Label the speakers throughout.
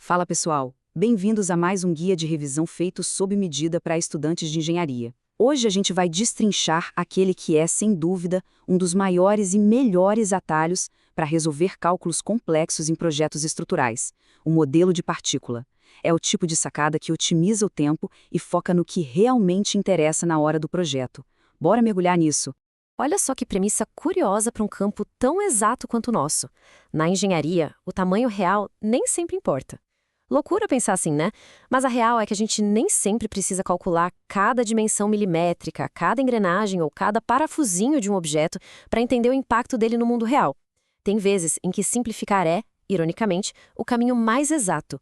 Speaker 1: Fala pessoal, bem-vindos a mais um guia de revisão feito sob medida para estudantes de engenharia. Hoje a gente vai destrinchar aquele que é, sem dúvida, um dos maiores e melhores atalhos para resolver cálculos complexos em projetos estruturais, o modelo de partícula. É o tipo de sacada que otimiza o tempo e foca no que realmente interessa na hora do projeto. Bora mergulhar nisso.
Speaker 2: Olha só que premissa curiosa para um campo tão exato quanto o nosso. Na engenharia, o tamanho real nem sempre importa. Loucura pensar assim, né? Mas a real é que a gente nem sempre precisa calcular cada dimensão milimétrica, cada engrenagem ou cada parafusinho de um objeto para entender o impacto dele no mundo real. Tem vezes em que simplificar é, ironicamente, o caminho mais exato.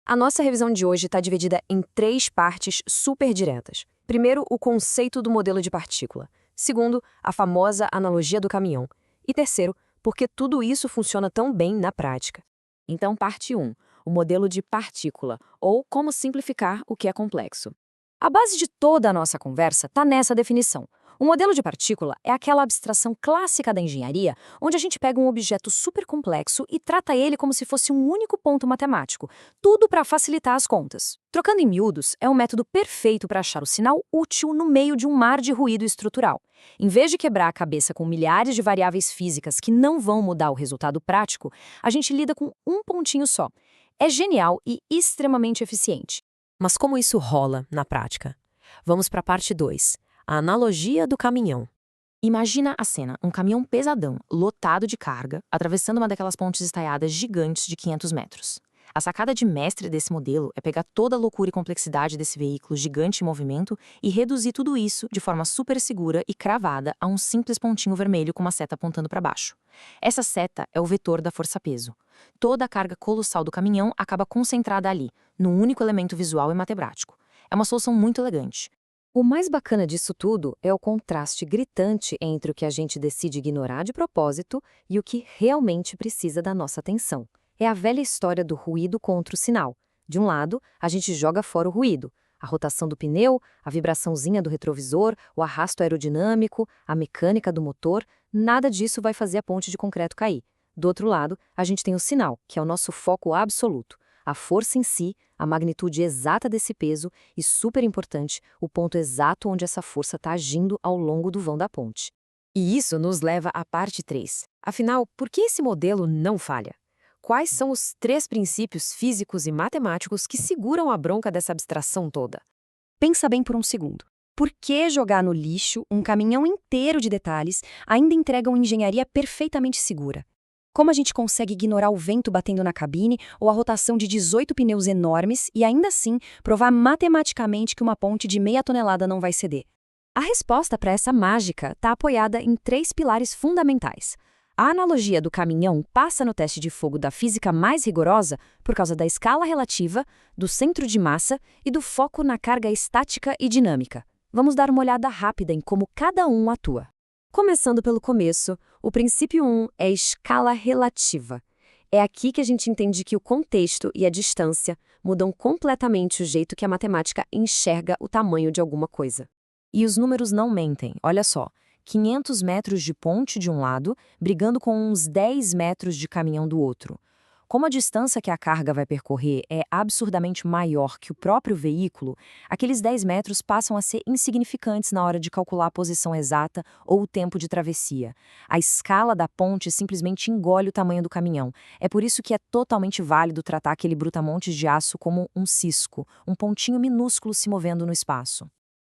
Speaker 2: A nossa revisão de hoje está dividida em 3 partes super diretas. Primeiro, o conceito do modelo de partícula. Segundo, a famosa analogia do caminhão. E terceiro, por que tudo isso funciona tão bem na prática. Então, parte 1. O modelo de partícula, ou como simplificar o que é complexo. A base de toda a nossa conversa está nessa definição. O modelo de partícula é aquela abstração clássica da engenharia, onde a gente pega um objeto super complexo e trata ele como se fosse um único ponto matemático, tudo para facilitar as contas. Trocando em miúdos, é um método perfeito para achar o sinal útil no meio de um mar de ruído estrutural. Em vez de quebrar a cabeça com milhares de variáveis físicas que não vão mudar o resultado prático, a gente lida com um pontinho só. É genial e extremamente eficiente. Mas como isso rola na prática? Vamos para a parte 2. A analogia do caminhão. Imagina a cena, um caminhão pesadão, lotado de carga, atravessando uma daquelas pontes estaiadas gigantes de 500 metros. A sacada de mestre desse modelo é pegar toda a loucura e complexidade desse veículo gigante em movimento e reduzir tudo isso de forma super segura e cravada a um simples pontinho vermelho com uma seta apontando para baixo. Essa seta é o vetor da força-peso. Toda a carga colossal do caminhão acaba concentrada ali, num único elemento visual e matemático. É uma solução muito elegante. O mais bacana disso tudo é o contraste gritante entre o que a gente decide ignorar de propósito e o que realmente precisa da nossa atenção. É a velha história do ruído contra o sinal. De um lado, a gente joga fora o ruído. A rotação do pneu, a vibraçãozinha do retrovisor, o arrasto aerodinâmico, a mecânica do motor, nada disso vai fazer a ponte de concreto cair. Do outro lado, a gente tem o sinal, que é o nosso foco absoluto. A força em si, a magnitude exata desse peso e, super importante, o ponto exato onde essa força está agindo ao longo do vão da ponte. E isso nos leva à parte 3. Afinal, por que esse modelo não falha? Quais são os 3 princípios físicos e matemáticos que seguram a bronca dessa abstração toda?
Speaker 3: Pensa bem por um segundo. Por que jogar no lixo um caminhão inteiro de detalhes ainda entrega uma engenharia perfeitamente segura? Como a gente consegue ignorar o vento batendo na cabine ou a rotação de 18 pneus enormes e ainda assim provar matematicamente que uma ponte de meia tonelada não vai ceder? A resposta para essa mágica está apoiada em 3 pilares fundamentais. A analogia do caminhão passa no teste de fogo da física mais rigorosa por causa da escala relativa, do centro de massa e do foco na carga estática e dinâmica. Vamos dar uma olhada rápida em como cada um atua. Começando pelo começo, o princípio 1 é escala relativa. É aqui que a gente entende que o contexto e a distância mudam completamente o jeito que a matemática enxerga o tamanho de alguma coisa. E os números não mentem, olha só. 500 metros de ponte de um lado, brigando com uns 10 metros de caminhão do outro. Como a distância que a carga vai percorrer é absurdamente maior que o próprio veículo, aqueles 10 metros passam a ser insignificantes na hora de calcular a posição exata ou o tempo de travessia. A escala da ponte simplesmente engole o tamanho do caminhão. É por isso que é totalmente válido tratar aquele brutamontes de aço como um cisco, um pontinho minúsculo se movendo no espaço.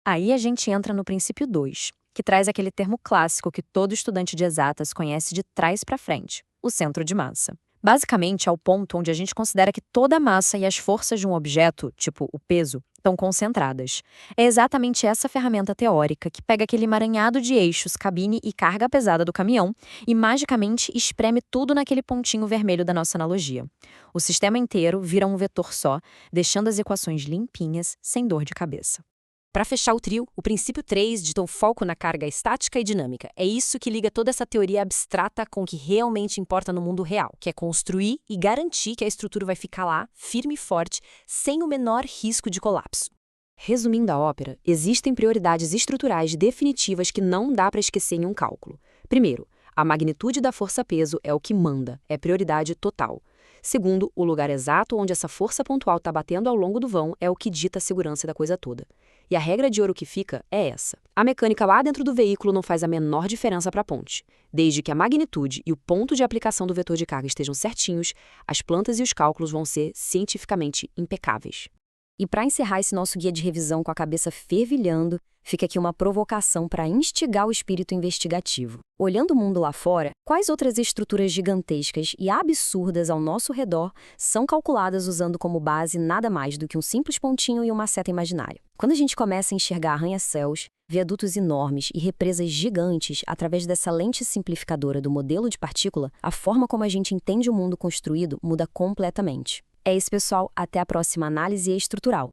Speaker 3: Aí a gente entra no princípio 2, que traz aquele termo clássico que todo estudante de exatas conhece de trás para frente, o centro de massa. Basicamente, é o ponto onde a gente considera que toda a massa e as forças de um objeto, tipo o peso, estão concentradas. É exatamente essa ferramenta teórica que pega aquele emaranhado de eixos, cabine e carga pesada do caminhão e magicamente espreme tudo naquele pontinho vermelho da nossa analogia. O sistema inteiro vira um vetor só, deixando as equações limpinhas, sem dor de cabeça. Para fechar o trio, o princípio 3 de o foco na carga estática e dinâmica. É isso que liga toda essa teoria abstrata com o que realmente importa no mundo real, que é construir e garantir que a estrutura vai ficar lá, firme e forte, sem o menor risco de colapso. Resumindo a ópera, existem prioridades estruturais definitivas que não dá para esquecer em um cálculo. Primeiro, a magnitude da força-peso é o que manda, é prioridade total.
Speaker 2: Segundo, o lugar exato onde essa força pontual está batendo ao longo do vão é o que dita a segurança da coisa toda. E a regra de ouro que fica é essa. A mecânica lá dentro do veículo não faz a menor diferença para a ponte. Desde que a magnitude e o ponto de aplicação do vetor de carga estejam certinhos, as plantas e os cálculos vão ser cientificamente impecáveis.
Speaker 3: E para encerrar esse nosso guia de revisão com a cabeça fervilhando, fica aqui uma provocação para instigar o espírito investigativo. Olhando o mundo lá fora, quais outras estruturas gigantescas e absurdas ao nosso redor são calculadas usando como base nada mais do que um simples pontinho e uma seta imaginária? Quando a gente começa a enxergar arranha-céus, viadutos enormes e represas gigantes através dessa lente simplificadora do modelo de partícula, a forma como a gente entende o mundo construído muda completamente. É isso, pessoal. Até a próxima análise estrutural.